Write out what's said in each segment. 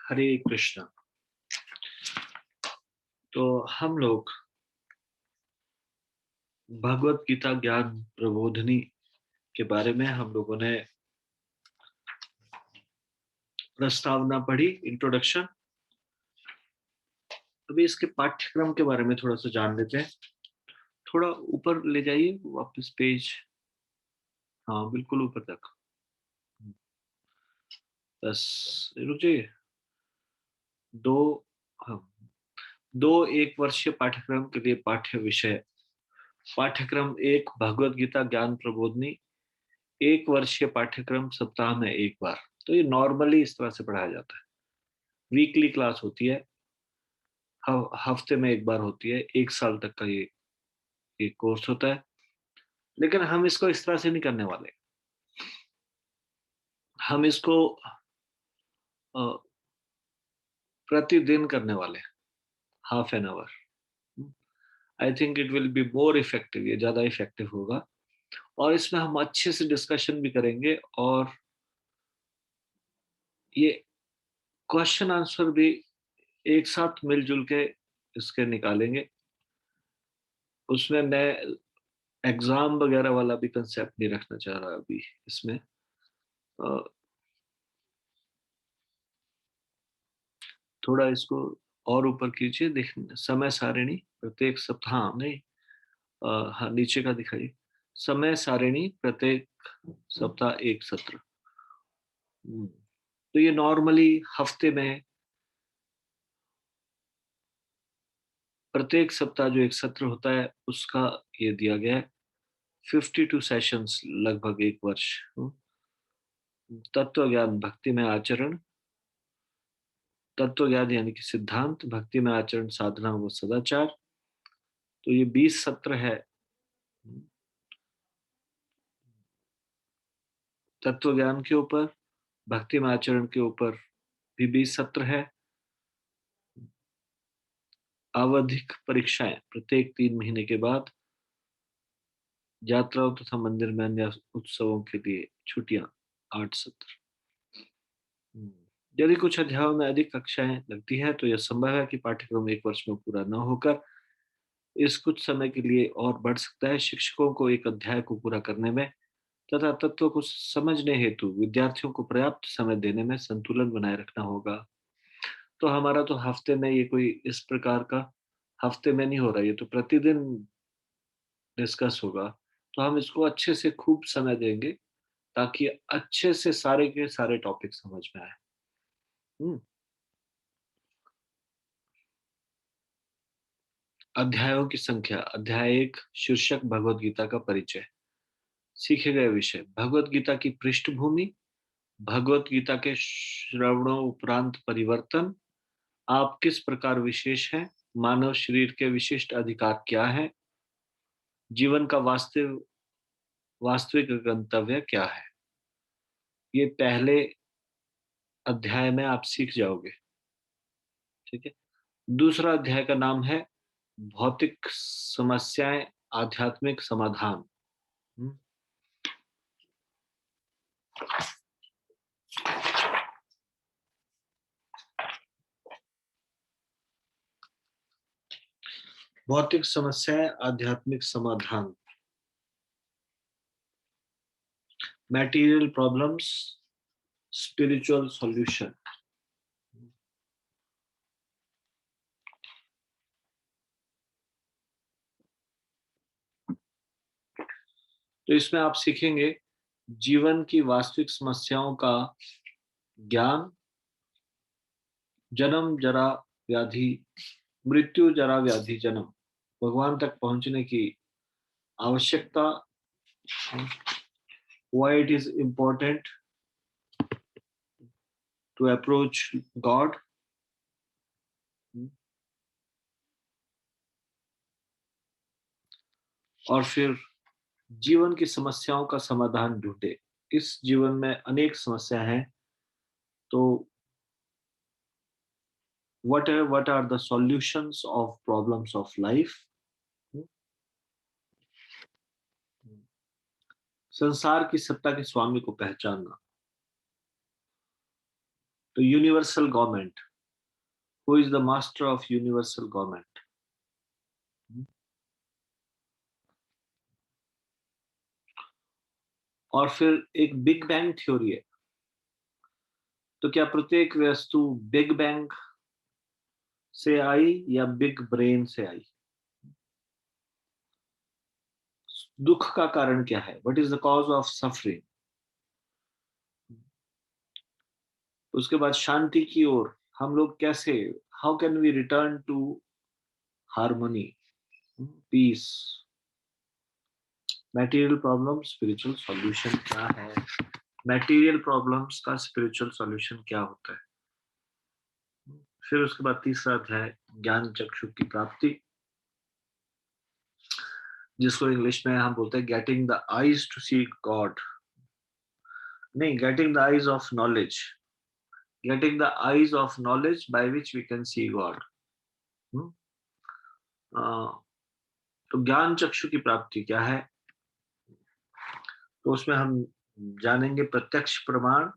हरे कृष्णा। तो हम लोग भगवत गीता ज्ञान प्रबोधिनी के बारे में हम लोगों ने प्रस्तावना पढ़ी, इंट्रोडक्शन। अभी इसके पाठ्यक्रम के बारे में थोड़ा सा जान लेते हैं। थोड़ा ऊपर ले जाइए वापस पेज। हाँ, बिल्कुल ऊपर तक। बस रुक जाइए। दो, हाँ, दो एक वर्षीय पाठ्यक्रम के लिए पाठ्य विषय। पाठ्यक्रम एक, भगवत गीता ज्ञान प्रबोधिनी। एक वर्षीय पाठ्यक्रम, सप्ताह में एक बार। तो ये नॉर्मली इस तरह से पढ़ाया जाता है। वीकली क्लास होती है, हफ्ते में एक बार होती है। एक साल तक का ये कोर्स होता है। लेकिन हम इसको इस तरह से नहीं करने वाले। हम इसको अ, प्रतिदिन करने वाले, half an hour. I think it will be more effective, ये ज्यादा इफेक्टिव होगा। और इसमें हम अच्छे से डिस्कशन भी करेंगे और ये क्वेश्चन आंसर भी एक साथ मिलजुल के इसके निकालेंगे। उसमें मैं एग्जाम वगैरह वाला भी कंसेप्ट नहीं रखना चाह रहा अभी इसमें। अ, थोड़ा इसको और ऊपर कीजिए, देख समय सारिणी प्रत्येक सप्ताह, हाँ, नहीं, हाँ, नीचे का दिखाइए। समय सारिणी प्रत्येक सप्ताह एक सत्र। तो ये नॉर्मली हफ्ते में प्रत्येक सप्ताह जो एक सत्र होता है उसका ये दिया गया है। 52 सेशंस, लगभग एक वर्ष। तत्व ज्ञान भक्ति में आचरण। तत्व ज्ञान यानी कि सिद्धांत, भक्ति में आचरण, साधना व सदाचार। तो ये 20 सत्र है। तत्व ज्ञान के ऊपर, भक्ति में आचरण के ऊपर भी 20 सत्र है। आवधिक परीक्षाएं प्रत्येक 3 महीने के बाद। यात्राओं तथा मंदिर में अन्य उत्सवों के लिए छुट्टियां, 8 सत्र। यदि कुछ अध्यायों में अधिक कक्षाएं लगती है तो यह संभव है कि पाठ्यक्रम एक वर्ष में पूरा न होकर इस कुछ समय के लिए और बढ़ सकता है। शिक्षकों को एक अध्याय को पूरा करने में तथा तत्व को समझने हेतु विद्यार्थियों को पर्याप्त समय देने में संतुलन बनाए रखना होगा। तो हमारा तो हफ्ते में ये कोई इस प्रकार का हफ्ते में नहीं हो रहा, ये तो प्रतिदिन डिस्कस होगा। तो हम इसको अच्छे से खूब समय देंगे ताकि अच्छे से सारे के सारे टॉपिक समझ में आए। हम्म। अध्यायों की संख्या। अध्याय एक, शीर्षक भगवत गीता का परिचय। सीखे गए विषय, भगवत गीता की पृष्ठभूमि, भगवत गीता के श्रवणों उपरांत परिवर्तन, आप किस प्रकार विशेष हैं, मानव शरीर के विशिष्ट अधिकार क्या है, जीवन का वास्तविक गंतव्य क्या है। ये पहले अध्याय में आप सीख जाओगे। ठीक है। दूसरा अध्याय का नाम है भौतिक समस्याएं, आध्यात्मिक समाधान। हम्म। भौतिक समस्याएं, आध्यात्मिक समाधान। Material problems, spiritual solution. तो इसमें आप सीखेंगे जीवन की वास्तविक समस्याओं का ज्ञान, जन्म जरा व्याधि, मृत्यु जरा व्याधि जन्म, भगवान तक पहुंचने की आवश्यकता, why it is important to approach God। और फिर जीवन की समस्याओं का समाधान ढूंढे। इस जीवन में अनेक समस्या हैं, तो what are the solutions of problems of life। संसार की सत्ता के स्वामी को पहचानना। तो universal government, who is the master of universal government? और फिर एक बिग बैंग थ्योरी है। तो क्या प्रत्येक वस्तु बिग बैंग से आई या बिग ब्रेन से आई? दुख का कारण क्या है? What is the cause of suffering? उसके बाद शांति की ओर हम लोग कैसे, how can we return to harmony, peace? Material problem, spiritual solution क्या है? मटेरियल प्रॉब्लम्स का स्पिरिचुअल सॉल्यूशन क्या होता है? फिर उसके बाद तीसरा अध्याय, ज्ञान चक्षु की प्राप्ति, जिसको इंग्लिश में हम बोलते हैं getting the eyes to see God. नहीं, getting the eyes of knowledge, getting the eyes of knowledge by which we can see God. तो ज्ञान चक्षु की प्राप्ति क्या है? तो उसमें हम जानेंगे प्रत्यक्ष प्रमाण,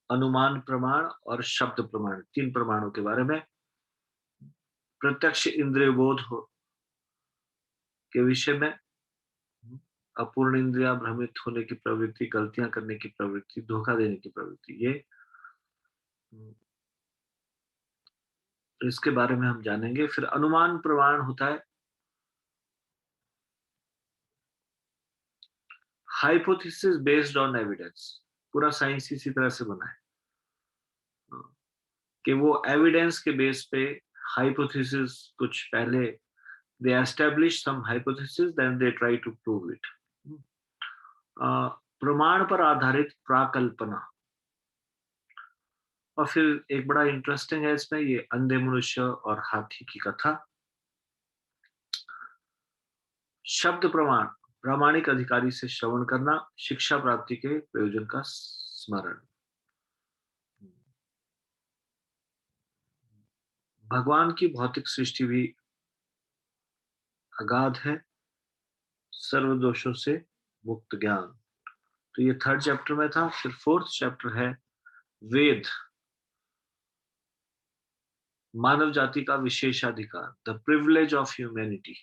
अनुमान प्रमाण और शब्द प्रमाण, तीन प्रमाणों के बारे में। प्रत्यक्ष इंद्रिय बोध के विषय में, अपूर्ण इंद्रिया, भ्रमित होने की प्रवृत्ति, गलतियां करने की प्रवृत्ति, धोखा देने की प्रवृत्ति, ये इसके बारे में हम जानेंगे। फिर अनुमान प्रमाण होता है हाइपोथेसिस बेस्ड ऑन एविडेंस। पूरा साइंस इसी तरह से बना है कि वो एविडेंस के बेस पे हाइपोथेसिस कुछ पहले they establish some hypothesis then they try to prove it। प्रमाण पर आधारित प्राकल्पना। और फिर एक बड़ा इंटरेस्टिंग है इसमें, ये अंधे मनुष्य और हाथी की कथा। शब्द प्रमाण, प्रामाणिक अधिकारी से श्रवण करना, शिक्षा प्राप्ति के प्रयोजन का स्मरण। भगवान की भौतिक सृष्टि भी अगाध है, सर्व दोषों से मुक्त ज्ञान। तो ये थर्ड चैप्टर में था। फिर फोर्थ चैप्टर है वेद, मानव जाति का विशेषाधिकार, द प्रिविलेज ऑफ ह्यूमैनिटी।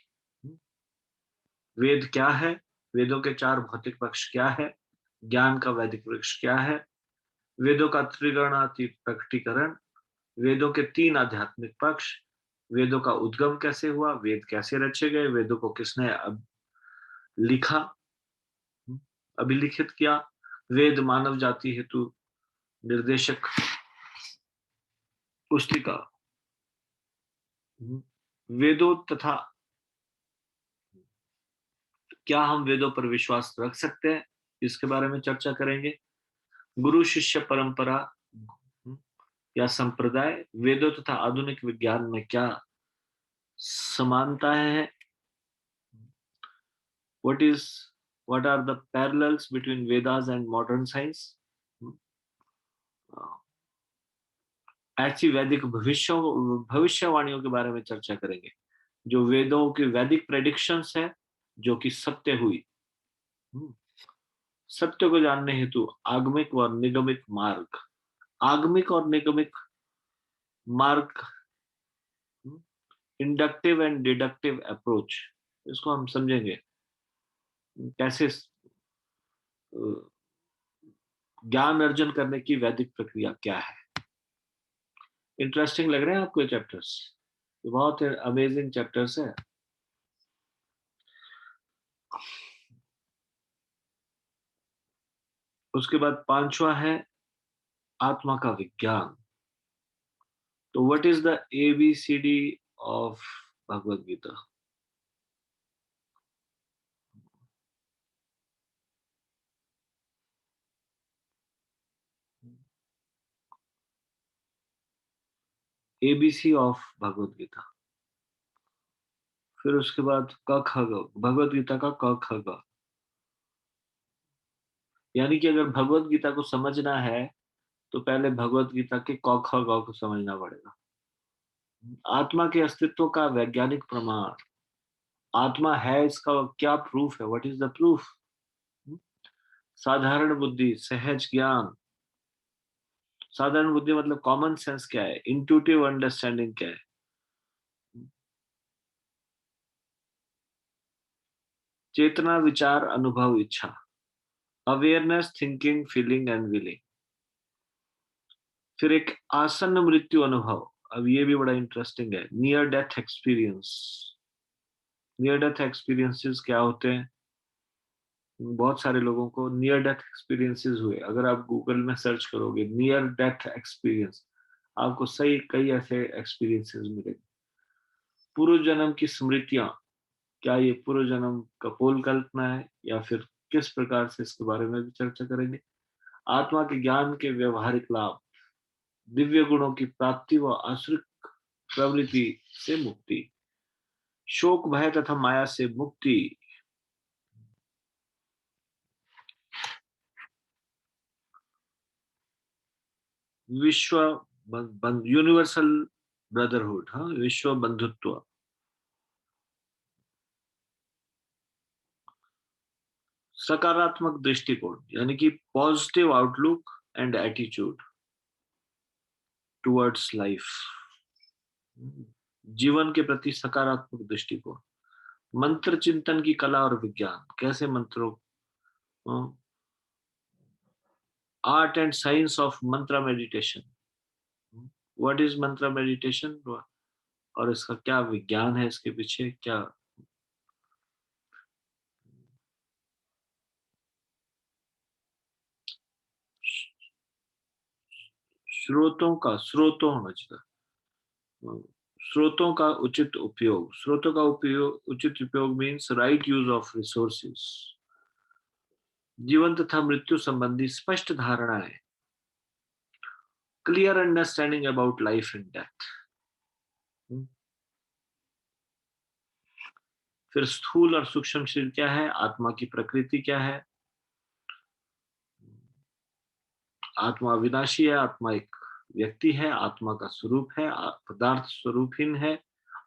वेद क्या है? वेदों के चार भौतिक पक्ष क्या है? ज्ञान का वैदिक वृक्ष क्या है? वेदों का त्रिगुणातीत प्रकटीकरण, वेदों के तीन आध्यात्मिक पक्ष, वेदों का उद्गम कैसे हुआ, वेद कैसे रचे गए, वेदों को किसने अब लिखा, अभिलिखित किया, वेद मानव जाति हेतु निर्देशक पुस्तिका, वेदों तथा क्या हम वेदों पर विश्वास रख सकते हैं, इसके बारे में चर्चा करेंगे। गुरु शिष्य परंपरा या संप्रदाय, वेदों तथा आधुनिक विज्ञान में क्या समानता है, what are the parallels between Vedas and modern science। ऐसी वैदिक भविष्यवाणियों के बारे में चर्चा करेंगे, जो वेदों की वैदिक प्रेडिक्शंस है, जो कि सत्य हुई। सत्य को जानने हेतु आगमिक और निगमिक मार्ग, आगमिक और निगमिक मार्ग, इंडक्टिव एंड डिडक्टिव अप्रोच, इसको हम समझेंगे कैसे ज्ञान अर्जन करने की वैदिक प्रक्रिया क्या है। इंटरेस्टिंग लग रहे हैं आपको ये चैप्टर्स? ये बहुत अमेजिंग चैप्टर्स है। उसके बाद पांचवा है आत्मा का विज्ञान। तो what is the ABCD of Bhagavad Gita? ABC of Bhagavad Gita. फिर उसके बाद क ख ग, भगवद गीता का क ख ग। यानी कि अगर भगवद गीता को समझना है तो पहले भगवद गीता के क ख ग को समझना पड़ेगा। आत्मा के अस्तित्व का वैज्ञानिक प्रमाण, आत्मा है इसका क्या प्रूफ है, व्हाट इज द प्रूफ? साधारण बुद्धि, सहज ज्ञान, साधारण बुद्धि मतलब कॉमन सेंस क्या है, इंट्यूटिव अंडरस्टैंडिंग क्या है, चेतना, विचार, अनुभव, इच्छा, awareness, thinking, feeling and willing. फिर एक आसन्न मृत्यु अनुभव, अब ये भी बड़ा इंटरेस्टिंग है, near death experience. Near death experiences क्या होते हैं? बहुत सारे लोगों को नियर डेथ एक्सपीरियंसेस हुए। अगर आप गूगल में सर्च करोगे नियर डेथ एक्सपीरियंस, आपको सही कई ऐसे एक्सपीरियंसेस मिलेंगे। पूर्व जन्म की स्मृतियां, क्या ये पूर्व जन्म कपोल कल्पना है या फिर किस प्रकार से, इसके बारे में भी चर्चा करेंगे। आत्मा के ज्ञान के व्यवहारिक लाभ, दिव्य गुणों की प्राप्ति व आसुरिक प्रवृत्ति से मुक्ति, शोक भय तथा माया से मुक्ति, विश्व यूनिवर्सल ब्रदरहुड, हाँ, विश्व बंधुत्व, सकारात्मक दृष्टिकोण यानी कि positive outlook and attitude towards life, जीवन के प्रति सकारात्मक दृष्टिकोण, मंत्र चिंतन की कला और विज्ञान, कैसे मंत्रों, आर्ट एंड साइंस ऑफ मंत्र मेडिटेशन, व्हाट इज मंत्र मेडिटेशन, और इसका क्या विज्ञान है, इसके पीछे क्या, स्रोतों होना चाहिए, स्रोतों का उचित उपयोग, स्रोतों का उपयोग, उचित उपयोग means right use of resources, जीवन तथा मृत्यु संबंधी स्पष्ट धारणाएं, clear understanding about life and death. फिर स्थूल और सूक्ष्म शरीर क्या है, आत्मा की प्रकृति क्या है, आत्मा अविनाशी है, आत्मा एक व्यक्ति है, आत्मा का स्वरूप है, पदार्थ स्वरूपहीन है,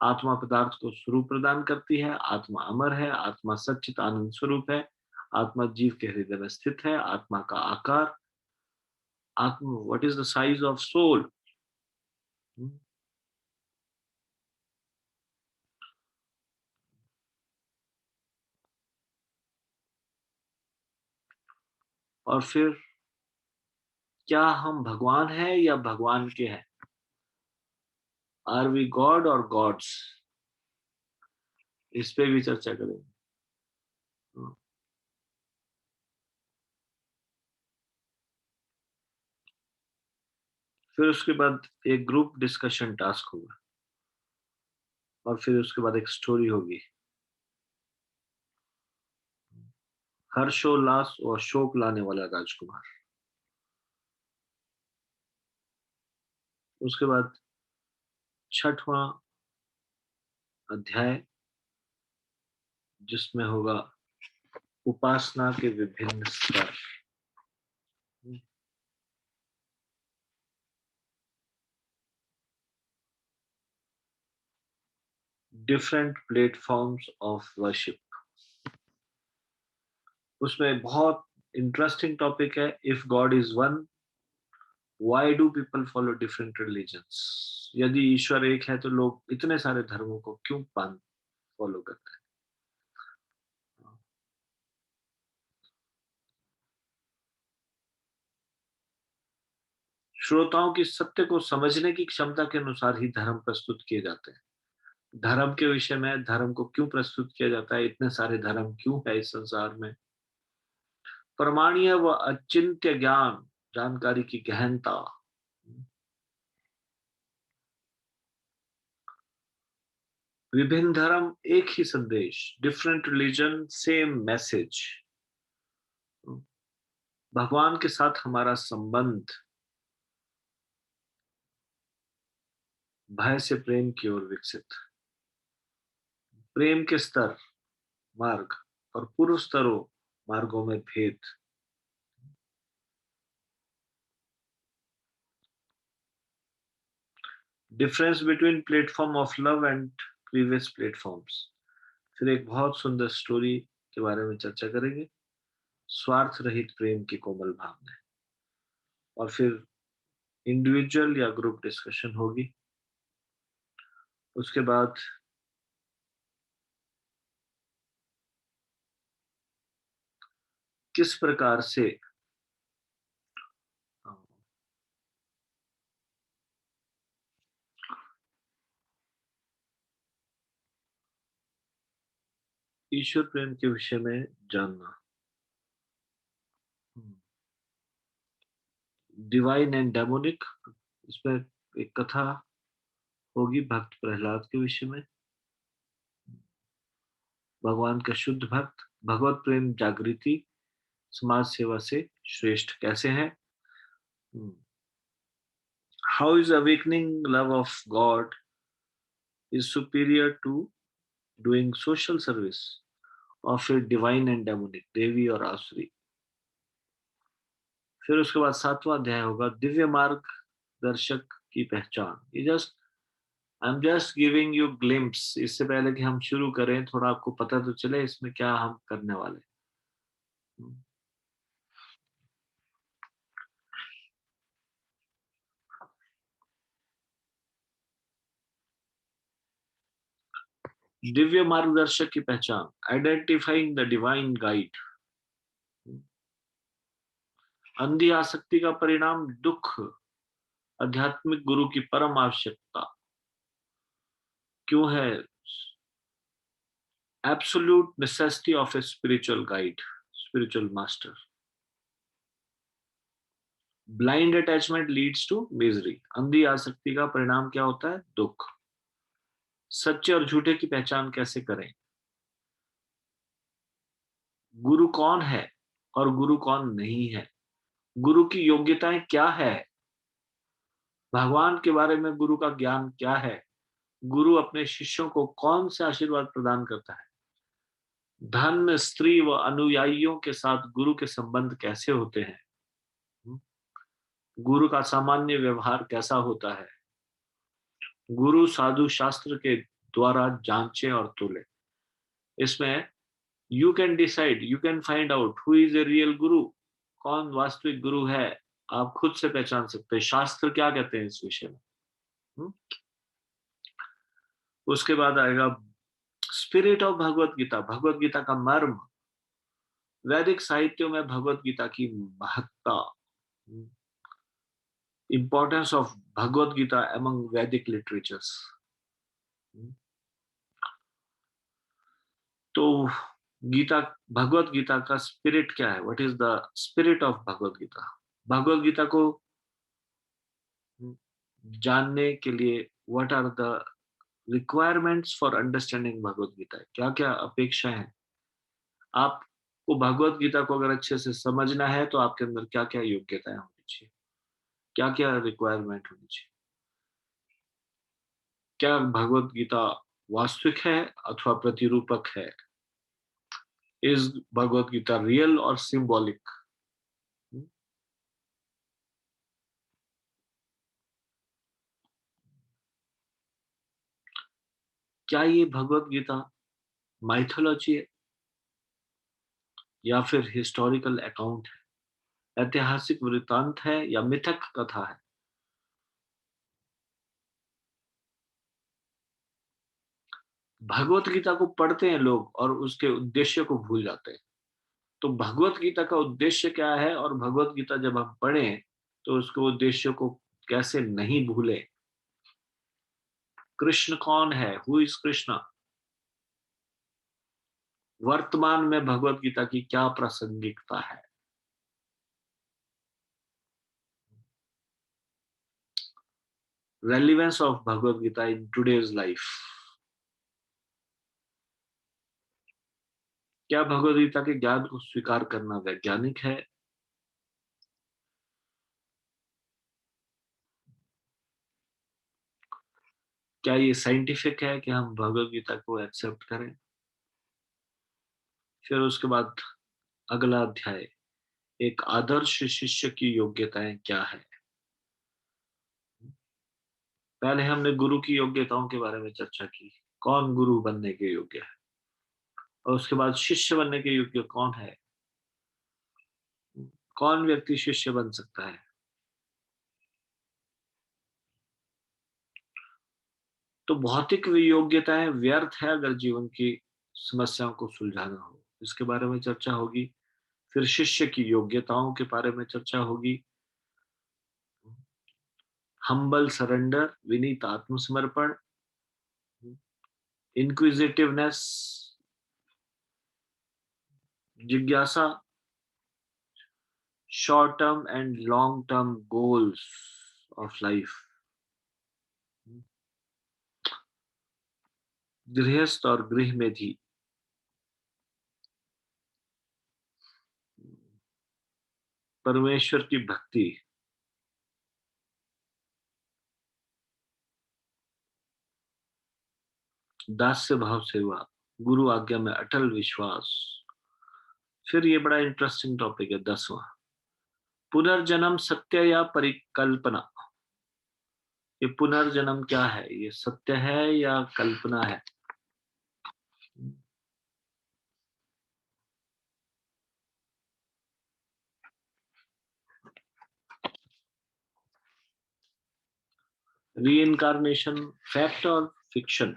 आत्मा पदार्थ को स्वरूप प्रदान करती है, आत्मा अमर है, आत्मा सच्चित आनंद स्वरूप है, आत्मा जीव के हृदय में स्थित है, आत्मा का आकार, आत्मा, what is the size of soul, और फिर क्या हम भगवान हैं या भगवान के हैं, आर वी गॉड और गॉड्स, इस पे भी चर्चा करेंगे। फिर उसके बाद एक ग्रुप डिस्कशन टास्क होगा और फिर उसके बाद एक स्टोरी होगी, हर्षोल्लास और शोक लाने वाला राजकुमार। उसके बाद छठवां अध्याय जिसमें होगा उपासना के विभिन्न स्तर, डिफरेंट प्लेटफॉर्म्स ऑफ वर्शिप। उसमें बहुत इंटरेस्टिंग टॉपिक है, if God is one why do people follow different religions, यदि ईश्वर एक है तो लोग इतने सारे धर्मों को क्यों फॉलो करते हैं। श्रोताओं की सत्य को समझने की क्षमता के अनुसार ही धर्म प्रस्तुत किए जाते हैं। धर्म के विषय में, धर्म को क्यों प्रस्तुत किया जाता है, इतने सारे धर्म क्यों है इस संसार में, प्रमाणीय व अचिंत्य ज्ञान, जानकारी की गहनता, विभिन्न धर्म एक ही संदेश, डिफरेंट रिलीजन सेम मैसेज, भगवान के साथ हमारा संबंध भय से प्रेम की ओर विकसित, प्रेम के स्तर, मार्ग और पूर्व स्तरों, मार्गों में भेद, difference between platform of love and previous platforms. फिर एक बहुत सुंदर स्टोरी के बारे में चर्चा करेंगे, स्वार्थ रहित प्रेम की कोमल भावना, और फिर इंडिविजुअल या ग्रुप डिस्कशन होगी। उसके बाद किस प्रकार से ईश्वर प्रेम के विषय में जानना। डिवाइन एंड डेमोनिक, इसमें एक कथा होगी भक्त प्रहलाद के विषय में। भगवान का शुद्ध भक्त, भगवत प्रेम जागृति समाज सेवा से श्रेष्ठ कैसे है। How is awakening love of God is superior to doing social service of a divine and demonic देवी और आसुरी। फिर उसके बाद 7वां अध्याय होगा दिव्य मार्ग दर्शक की पहचान। ये just I am just giving you glimpse, इससे पहले कि हम शुरू करें थोड़ा आपको पता तो चले इसमें क्या हम करने वाले। दिव्य मार्गदर्शक की पहचान, आइडेंटिफाइंग द डिवाइन गाइड। अंधी आसक्ति का परिणाम दुख, आध्यात्मिक गुरु की परम आवश्यकता क्यों है। Absolute necessity of a spiritual guide, spiritual master. Blind attachment leads to misery, अंधी आसक्ति का परिणाम क्या होता है, दुख। सच्चे और झूठे की पहचान कैसे करें, गुरु कौन है और गुरु कौन नहीं है, गुरु की योग्यताएं क्या है, भगवान के बारे में गुरु का ज्ञान क्या है, गुरु अपने शिष्यों को कौन से आशीर्वाद प्रदान करता है, धन स्त्री व अनुयायियों के साथ गुरु के संबंध कैसे होते हैं, गुरु का सामान्य व्यवहार कैसा होता है, गुरु साधु शास्त्र के द्वारा जांचे और तोले। इसमें you can decide, you can find out who is a real गुरु, कौन वास्तविक गुरु है, आप खुद से पहचान सकते हैं। शास्त्र क्या कहते हैं इस विषय में। हुँ? उसके बाद आएगा स्पिरिट ऑफ भगवत गीता, भगवत गीता का मर्म, वैदिक साहित्यों में भगवत गीता की महत्ता, importance of Bhagavad Gita among Vedic literatures. तो गीता, भगवत गीता का स्पिरिट क्या है, what is the spirit of Bhagavad Gita. Bhagavad Gita को जानने के लिए what are the requirements for understanding Bhagavad Gita, क्या क्या अपेक्षाएं हैं। आपको भगवत गीता को अगर अच्छे से समझना है तो आपके अंदर क्या क्या योग्यताएं होनी चाहिए, क्या क्या रिक्वायरमेंट होनी चाहिए। क्या भगवत गीता वास्तविक है अथवा प्रतिरूपक है, इज भगवत गीता रियल और सिंबॉलिक। क्या ये भगवत गीता माइथोलॉजी है या फिर हिस्टोरिकल अकाउंट है, ऐतिहासिक वृत्तांत है या मिथक कथा है। भगवत गीता को पढ़ते हैं लोग और उसके उद्देश्य को भूल जाते हैं। तो भगवत गीता का उद्देश्य क्या है और भगवत गीता जब हम पढ़ें तो उसके उद्देश्य को कैसे नहीं भूले। कृष्ण कौन है, हु इज कृष्णा, वर्तमान में भगवत गीता की क्या प्रासंगिकता है। Relevance of Bhagavad Gita in today's life. क्या भगवत गीता के ज्ञान को स्वीकार करना वैज्ञानिक है। क्या ये साइंटिफिक है कि हम भगवत गीता को एक्सेप्ट करें। फिर उसके बाद अगला अध्याय, एक आदर्श शिष्य की योग्यताएं क्या है। पहले हमने गुरु की योग्यताओं के बारे में चर्चा की, कौन गुरु बनने के योग्य है, और उसके बाद शिष्य बनने के योग्य कौन है, कौन व्यक्ति शिष्य बन सकता है। तो भौतिक योग्यताएं व्यर्थ है अगर जीवन की समस्याओं को सुलझाना हो, इसके बारे में चर्चा होगी। फिर शिष्य की योग्यताओं के बारे में चर्चा होगी। हम्बल सरेंडर, विनीत आत्मसमर्पण, इंक्विजिटिवनेस, जिज्ञासा, short term and long term goals of life, गृहस्थ और गृह में भी, परमेश्वर की भक्ति, दास्य भाव सेवा, गुरु आज्ञा में अटल विश्वास। फिर ये बड़ा इंटरेस्टिंग टॉपिक है 10वां, पुनर्जन्म सत्य या परिकल्पना। ये पुनर्जन्म क्या है, ये सत्य है या कल्पना है? रीइंकारनेशन फैक्ट और फिक्शन।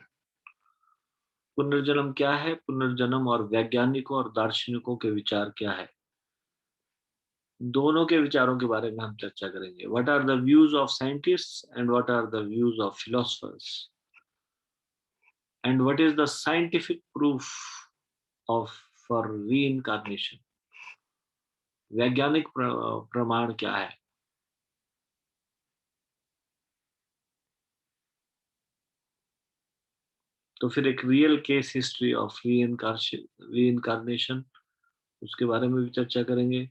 पुनर्जन्म क्या है, पुनर्जन्म और वैज्ञानिकों और दार्शनिकों के विचार क्या है, दोनों के विचारों के बारे में हम चर्चा करेंगे। What are the views of scientists and what are the views of philosophers, and what is the scientific proof of for reincarnation, वैज्ञानिक प्रमाण क्या है। तो फिर एक real case history of reincarnation, उसके बारे में भी चर्चा करेंगे।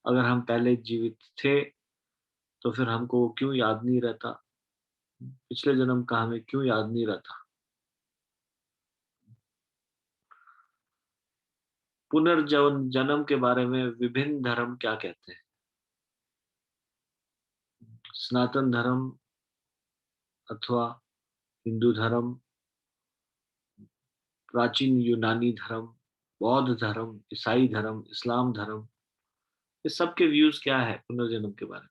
अगर हम पहले जीवित थे तो फिर हमको वो क्यों याद नहीं रहता, पिछले जन्म का हमें क्यों याद नहीं रहता। पुनर्जन्म जन्म के बारे में विभिन्न धर्म क्या कहते हैं, सनातन धर्म अथवा हिंदू धर्म, प्राचीन यूनानी धर्म, बौद्ध धर्म, ईसाई धर्म, इस्लाम धर्म, इस सब के व्यूज क्या है पुनर्जन्म के बारे में।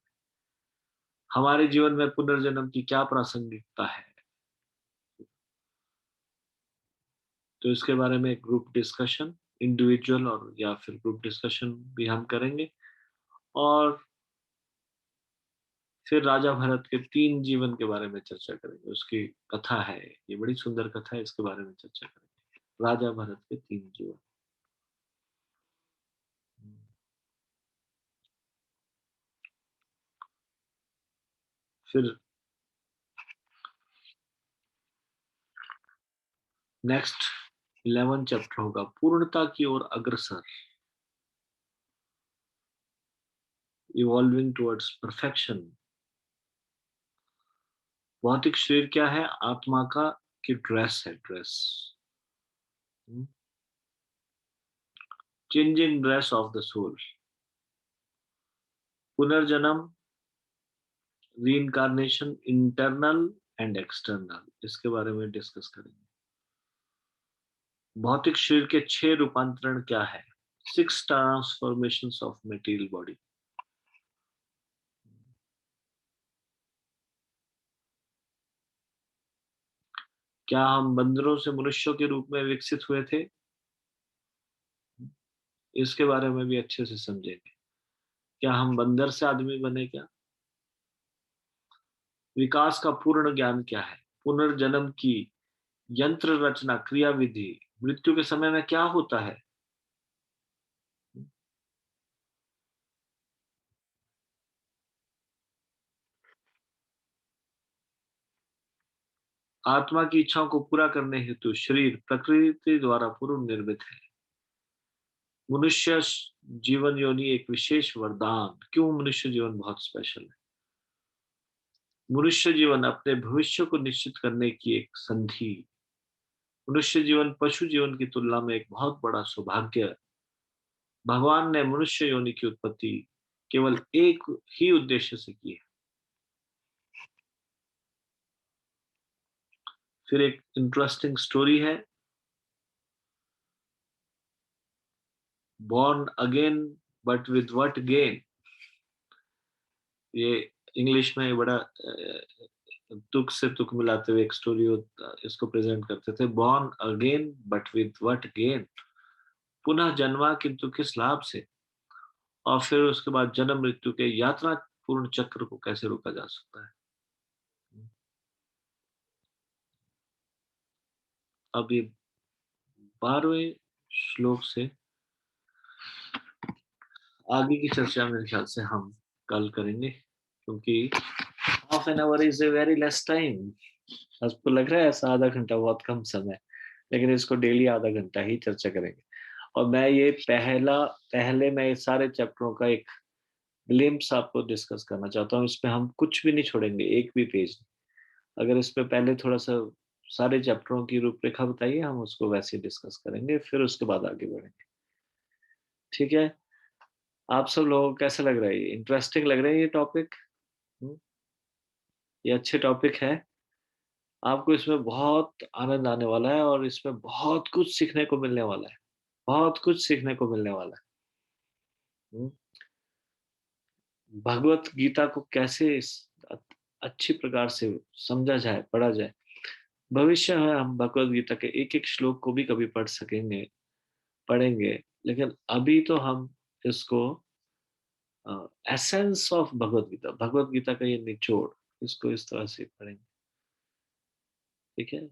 हमारे जीवन में पुनर्जन्म की क्या प्रासंगिकता है, तो इसके बारे में ग्रुप डिस्कशन, इंडिविजुअल और या फिर ग्रुप डिस्कशन भी हम करेंगे। और फिर राजा भरत के 3 जीवन के बारे में चर्चा करेंगे, उसकी कथा है, ये बड़ी सुंदर कथा है, इसके बारे में चर्चा करेंगे, राजा भरत के 3 जीवन। फिर नेक्स्ट 11 चैप्टर होगा पूर्णता की ओर अग्रसर, इवॉल्विंग टुवर्ड्स परफेक्शन। भौतिक शरीर क्या है, आत्मा का की ड्रेस है, dress, changing dress of the soul. पुनर्जन्म, रीइंकारनेशन, इंटरनल एंड एक्सटर्नल, इसके बारे में डिस्कस करेंगे। भौतिक शरीर के 6 रूपांतरण क्या है, 6 ट्रांसफॉर्मेशंस ऑफ मटेरियल बॉडी। क्या हम बंदरों से मनुष्यों के रूप में विकसित हुए थे, इसके बारे में भी अच्छे से समझेंगे। क्या हम बंदर से आदमी बने क्या, विकास का पूर्ण ज्ञान क्या है, पुनर्जन्म की यंत्र रचना क्रिया विधि, मृत्यु के समय में क्या होता है, आत्मा की इच्छाओं को पूरा करने हेतु शरीर प्रकृति द्वारा पूर्व निर्मित है, मनुष्य जीवन योनि एक विशेष वरदान, क्यों मनुष्य जीवन बहुत स्पेशल है, मनुष्य जीवन अपने भविष्य को निश्चित करने की एक संधि, मनुष्य जीवन पशु जीवन की तुलना में एक बहुत बड़ा सौभाग्य, भगवान ने मनुष्य योनि की उत्पत्ति केवल एक ही उद्देश्य से की है। फिर एक इंटरेस्टिंग स्टोरी है, born again but with what gain. ये इंग्लिश में बड़ा तुक से तुक मिलाते हुए एक स्टोरी इसको प्रेजेंट करते थे, born again but with what gain, पुनः जन्मा किंतु किस लाभ से, और फिर उसके बाद जन्म मृत्यु के यात्रा पूर्ण चक्र को कैसे रोका जा सकता है। अब ये 12वें श्लोक से आगे की चर्चा मेरे ख्याल से हम कल करेंगे, क्योंकि half an hour is a very less time. आपको लग रहा है ऐसा आधा घंटा बहुत कम समय, लेकिन इसको डेली आधा घंटा ही चर्चा करेंगे। और मैं ये पहले मैं ये सारे चैप्टरों का एक ग्लिम्स आपको डिस्कस करना चाहता हूँ। इसमें हम कुछ भी नहीं छोड़ेंगे, एक भी पेज नहीं। अगर इसमें पहले थोड़ा सा सारे चैप्टरों की रूपरेखा बताइए, हम उसको वैसे डिस्कस करेंगे, फिर उसके बाद आगे बढ़ेंगे। ठीक है? आप सब लोगों को कैसा लग रहा है? इंटरेस्टिंग लग रहा है ये टॉपिक? ये अच्छे टॉपिक है। आपको इसमें बहुत आनंद आने वाला है और इसमें बहुत कुछ सीखने को मिलने वाला है। बहुत कुछ सीखने को मिलने वाला है। हम्म, भगवत गीता को कैसे अच्छी प्रकार से समझा जाए, पढ़ा जाए। भविष्य में हम भगवत गीता के एक एक श्लोक को भी कभी पढ़ सकेंगे, पढ़ेंगे, लेकिन अभी तो हम इसको एसेंस ऑफ भगवत गीता, भगवत गीता का ये निचोड़, इसको इस तरह से पढ़ेंगे। ठीक है?